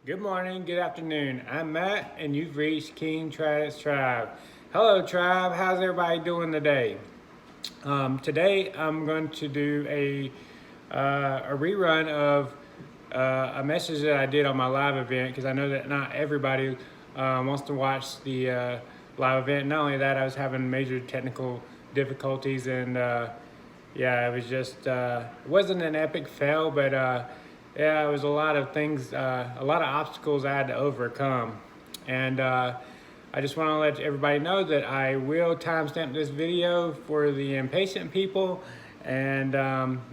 Good morning, good afternoon. I'm Matt, and you've reached King Trad's Tribe. Hello, Tribe. How's everybody doing today? Today, I'm going to do a rerun of a message that I did on my live event because I know that not everybody wants to watch the live event. Not only that, I was having major technical difficulties, and yeah, it was just it wasn't an epic fail, but yeah, it was a lot of things, a lot of obstacles I had to overcome. And I just want to let everybody know that I will timestamp this video for the impatient people, and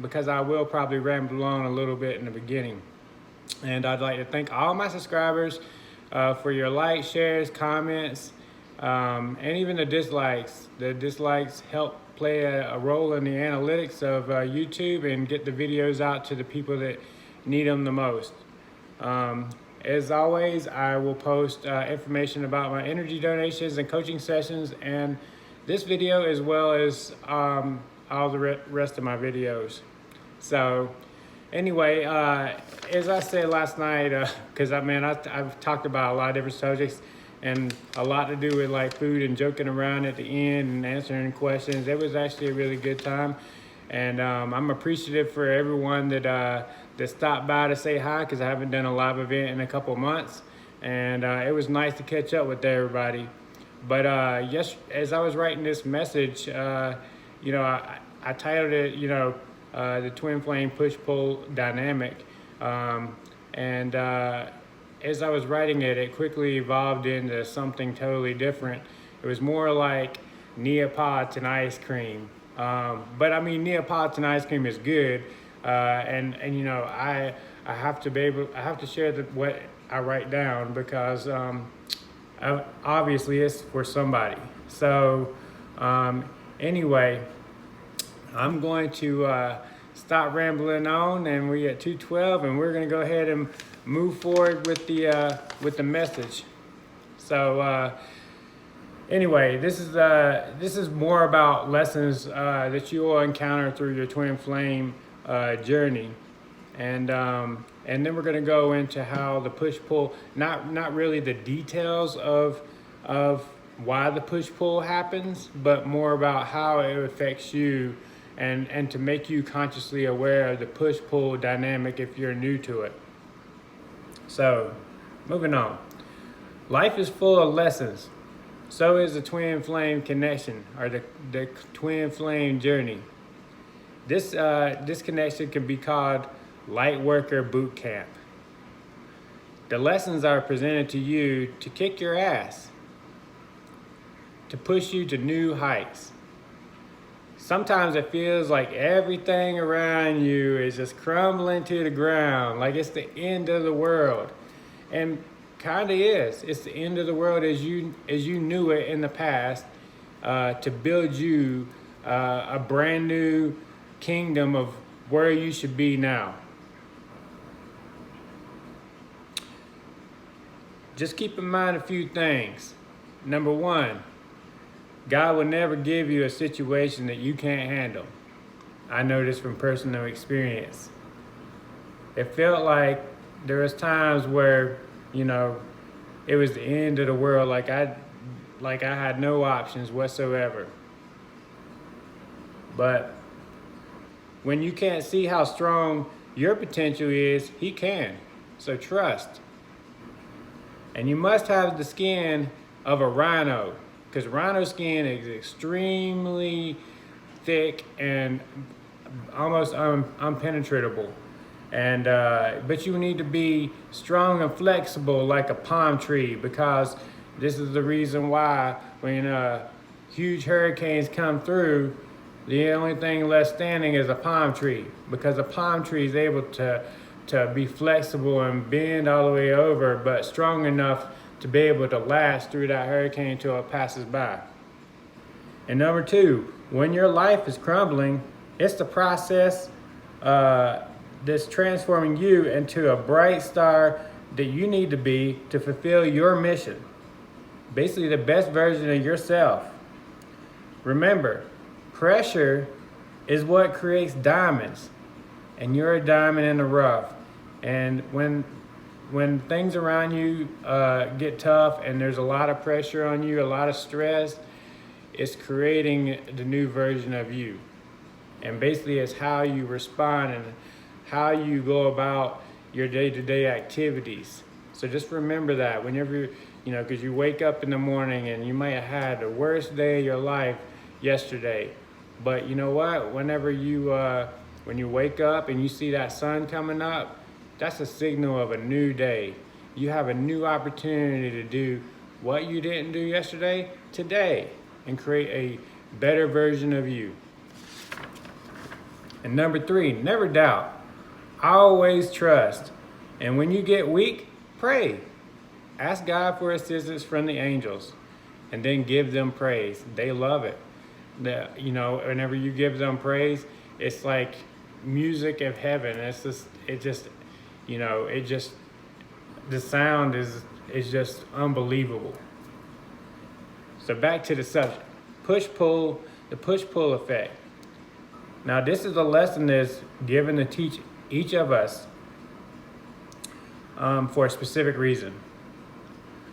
because I will probably ramble on a little bit in the beginning. And I'd like to thank all my subscribers for your likes, shares, comments, and even the dislikes. The dislikes help play a role in the analytics of YouTube and get the videos out to the people that need them the most. As always, I will post information about my energy donations and coaching sessions and this video, as well as all the rest of my videos. So anyway, as I said last night, because I've talked about a lot of different subjects and a lot to do with like food and joking around at the end and answering questions. It was actually a really good time. And I'm appreciative for everyone that stopped by to say hi, because I haven't done a live event in a couple months. And it was nice to catch up with everybody. But yes, as I was writing this message, I titled it, the twin flame push-pull dynamic. And as I was writing it, it quickly evolved into something totally different. It was more like Neapolitan ice cream. But I mean, Neapolitan ice cream is good, and I have to share what I write down, because obviously it's for somebody. So anyway, I'm going to stop rambling on, and we're at 2:12, and we're going to go ahead and move forward with the message. So. Anyway, this is more about lessons that you will encounter through your twin flame journey, and then we're going to go into how the push pull, not really the details of why the push pull happens, but more about how it affects you, and to make you consciously aware of the push pull dynamic if you're new to it. So, moving on. Life is full of lessons. So is the twin flame connection, or the twin flame journey. This connection can be called light worker boot camp. The lessons are presented to you to kick your ass, to push you to new heights. Sometimes it feels like everything around you is just crumbling to the ground, like it's the end of the world. And kind of is. It's the end of the world as you knew it in the past, to build you a brand new kingdom of where you should be now. Just keep in mind a few things. Number one, God will never give you a situation that you can't handle. I know this from personal experience. It felt like there was times where it was the end of the world, like I had no options whatsoever. But when you can't see how strong your potential is, He can. So trust. And you must have the skin of a rhino, because rhino skin is extremely thick and almost unpenetrable. And but you need to be strong and flexible like a palm tree, because this is the reason why when huge hurricanes come through, the only thing left standing is a palm tree, because a palm tree is able to be flexible and bend all the way over, but strong enough to be able to last through that hurricane until it passes by. And number two, when your life is crumbling, it's the process that's transforming you into a bright star that you need to be to fulfill your mission. Basically, the best version of yourself. Remember, pressure is what creates diamonds, and you're a diamond in the rough. And when when things around you get tough and there's a lot of pressure on you, a lot of stress, it's creating the new version of you. And basically it's how you respond and how you go about your day-to-day activities. So just remember that whenever, because you wake up in the morning and you might have had the worst day of your life yesterday. But you know what? Whenever when you wake up and you see that sun coming up, that's a signal of a new day. You have a new opportunity to do what you didn't do yesterday, today, and create a better version of you. And number 3, never doubt. Always trust. And when you get weak, pray. Ask God for assistance from the angels and then give them praise. They love it. Whenever you give them praise, it's like music of heaven. The sound is just unbelievable. So back to the subject, the push-pull effect. Now this is a lesson that's given to teach each of us for a specific reason.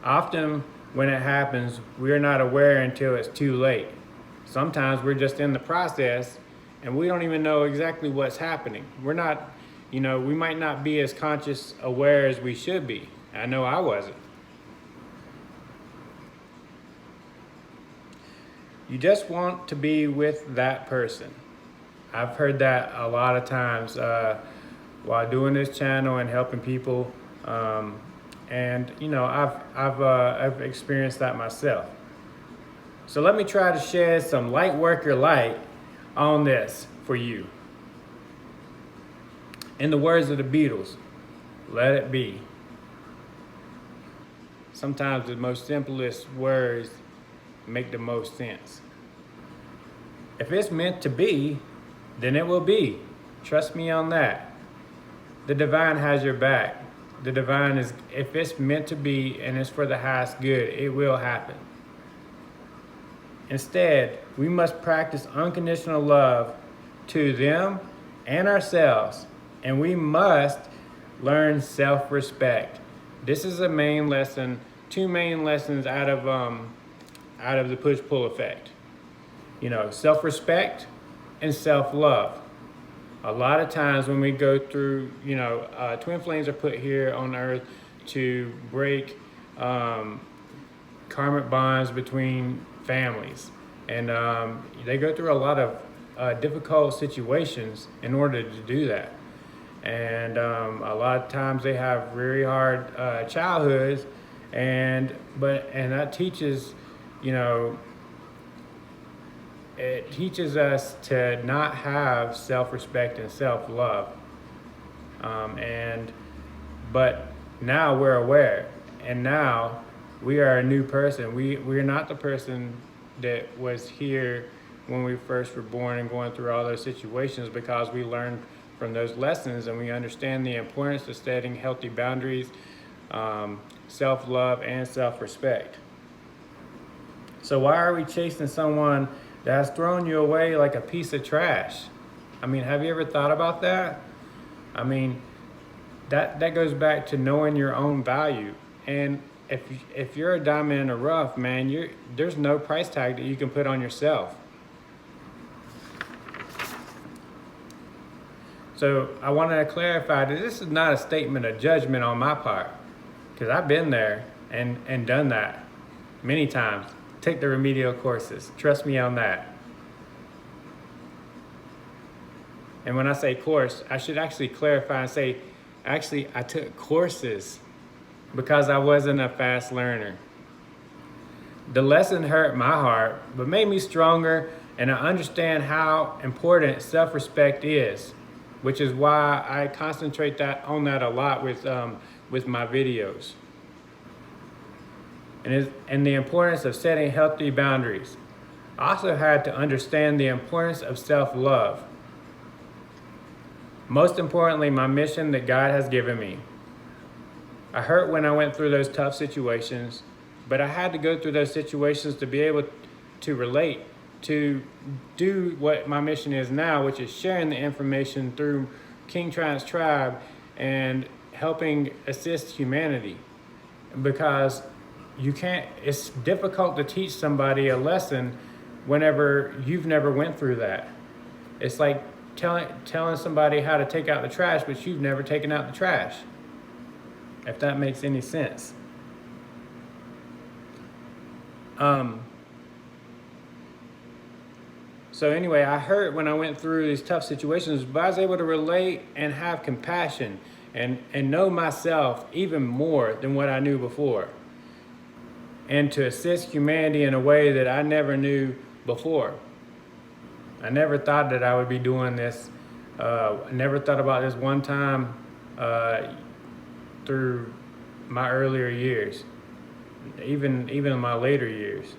Often when it happens, we're not aware until it's too late. Sometimes we're just in the process and we don't even know exactly what's happening. We're not, we might not be as conscious aware as we should be. I know I wasn't. You just want to be with that person. I've heard that a lot of times while doing this channel and helping people. I've experienced that myself. So let me try to shed some light worker light on this for you. In the words of the Beatles, let it be. Sometimes the most simplest words make the most sense. If it's meant to be, then it will be. Trust me on that. The divine has your back. The divine is, if it's meant to be and it's for the highest good, it will happen. Instead, we must practice unconditional love to them and ourselves, and we must learn self-respect. This is a main lesson, 2 main lessons out of the push-pull effect. Self-respect and self-love. A lot of times when we go through, twin flames are put here on earth to break karmic bonds between families. And they go through a lot of difficult situations in order to do that. And a lot of times they have very hard childhoods, and that teaches, it teaches us to not have self-respect and self-love. But now we're aware, and now we are a new person. We're not the person that was here when we first were born and going through all those situations, because we learned from those lessons and we understand the importance of setting healthy boundaries, self-love and self-respect. So why are we chasing someone that's thrown you away like a piece of trash? Have you ever thought about that? That goes back to knowing your own value. And if you're a diamond in the rough, man, there's no price tag that you can put on yourself. So I wanted to clarify that this is not a statement of judgment on my part, because I've been there and done that many times. Take the remedial courses. Trust me on that. And when I say course, I should actually clarify and say, actually, I took courses because I wasn't a fast learner. The lesson hurt my heart, but made me stronger, and I understand how important self-respect is, which is why I concentrate on that a lot with my videos. And the importance of setting healthy boundaries. I also had to understand the importance of self-love. Most importantly, my mission that God has given me. I hurt when I went through those tough situations, but I had to go through those situations to be able to relate, to do what my mission is now, which is sharing the information through King Triumph's Tribe and helping assist humanity, because you can't, it's difficult to teach somebody a lesson whenever you've never went through that. It's like telling somebody how to take out the trash, but you've never taken out the trash, if that makes any sense. So anyway, I hurt when I went through these tough situations, but I was able to relate and have compassion and know myself even more than what I knew before, and to assist humanity in a way that I never knew before. I never thought that I would be doing this. I never thought about this one time through my earlier years, even in my later years.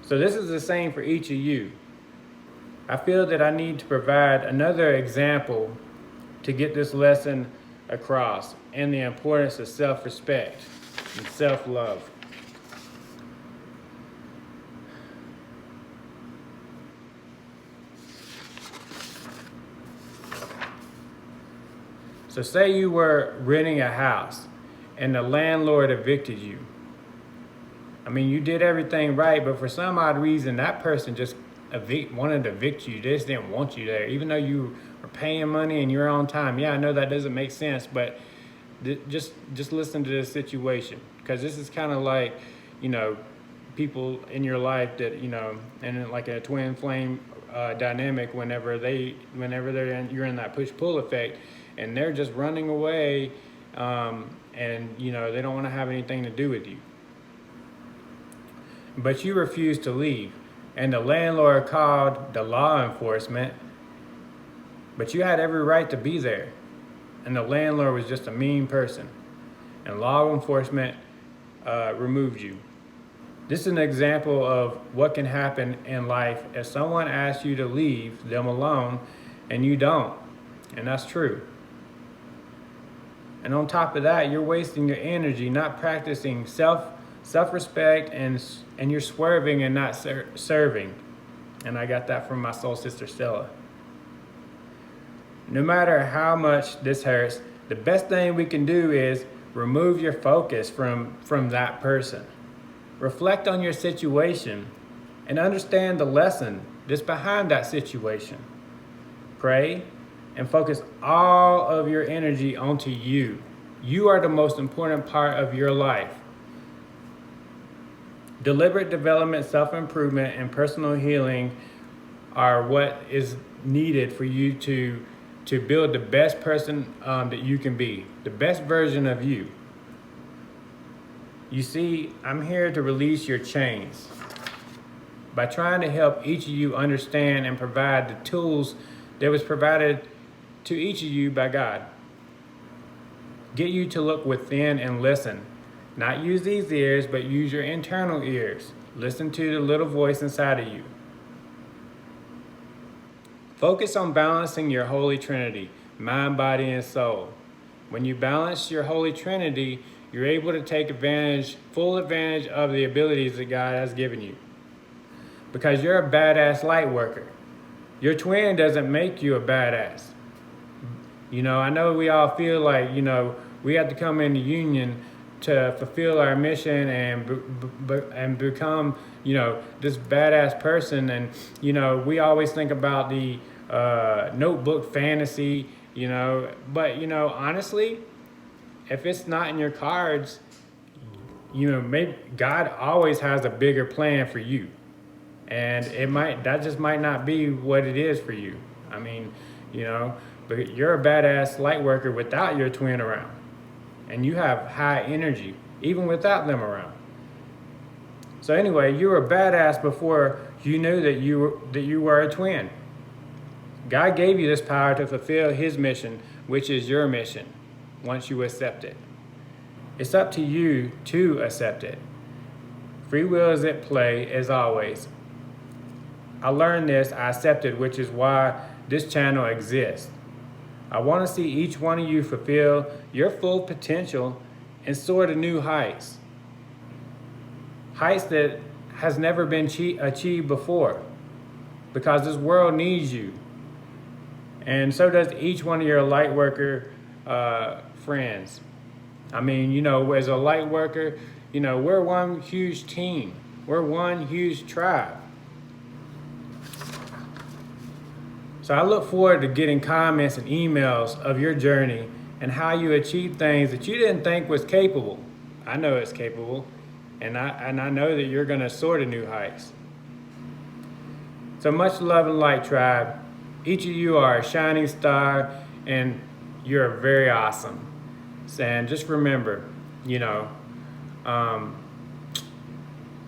So this is the same for each of you. I feel that I need to provide another example to get this lesson across, and the importance of self-respect and self-love. So say you were renting a house and the landlord evicted you. I mean, you did everything right, but for some odd reason, that person just wanted to evict you. They just didn't want you there, even though you were paying money and you're on time. Yeah, I know that doesn't make sense, but just listen to this situation, because this is kind of like, people in your life that, and like a twin flame dynamic, whenever you're in that push-pull effect, and they're just running away, and they don't want to have anything to do with you. But you refuse to leave, and the landlord called the law enforcement, but you had every right to be there, and the landlord was just a mean person, and law enforcement removed you. This is an example of what can happen in life if someone asks you to leave them alone and you don't, and that's true. And on top of that, you're wasting your energy not practicing self-respect, and you're swerving and not serving. And I got that from my soul sister Stella. No matter how much this hurts, the best thing we can do is remove your focus from that person. Reflect on your situation and understand the lesson that's behind that situation. Pray and focus all of your energy onto you. You are the most important part of your life. Deliberate development, self-improvement, and personal healing are what is needed for you to build the best person that you can be, the best version of you. You see, I'm here to release your chains by trying to help each of you understand and provide the tools that was provided to each of you by God. Get you to look within and listen. Not use these ears, but use your internal ears. Listen to the little voice inside of you. Focus on balancing your Holy Trinity, mind, body, and soul. When you balance your Holy Trinity, you're able to take full advantage of the abilities that God has given you. Because you're a badass light worker. Your twin doesn't make you a badass. I know we all feel like, we have to come into union to fulfill our mission and become, this badass person. And, we always think about the notebook fantasy, but, honestly, if it's not in your cards, maybe God always has a bigger plan for you. And that just might not be what it is for you. I mean, but you're a badass light worker without your twin around. And you have high energy, even without them around. So anyway, you were a badass before you knew that you were a twin. God gave you this power to fulfill his mission, which is your mission, once you accept it. It's up to you to accept it. Free will is at play, as always. I learned this, I accepted, which is why this channel exists. I want to see each one of you fulfill your full potential and soar to new heights. Heights that has never been achieved before, because this world needs you. And so does each one of your light worker friends. I mean, you know, as a light worker, you know, we're one huge team. We're one huge tribe. So I look forward to getting comments and emails of your journey and how you achieved things that you didn't think was capable. I know it's capable, and I know that you're gonna soar to new heights. So much love and light, tribe. Each of you are a shining star, and you're very awesome. And just remember, you know, um,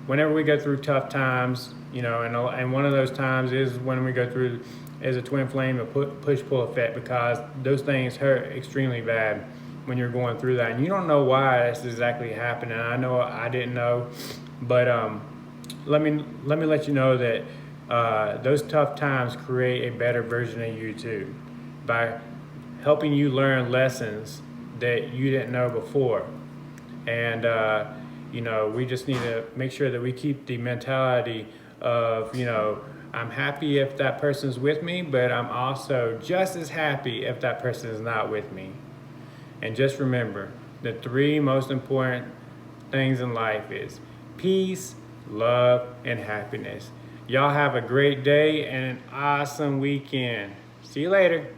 whenever we go through tough times, you know, and one of those times is when we go through is a twin flame, a push-pull effect, because those things hurt extremely bad when you're going through that, and you don't know why that's exactly happening. I know I didn't know, but let me let you know that those tough times create a better version of you too, by helping you learn lessons that you didn't know before. And you know, we just need to make sure that we keep the mentality of, you know, I'm happy if that person's with me, but I'm also just as happy if that person is not with me. And just remember, the three most important things in life is peace, love, and happiness. Y'all have a great day and an awesome weekend. See you later.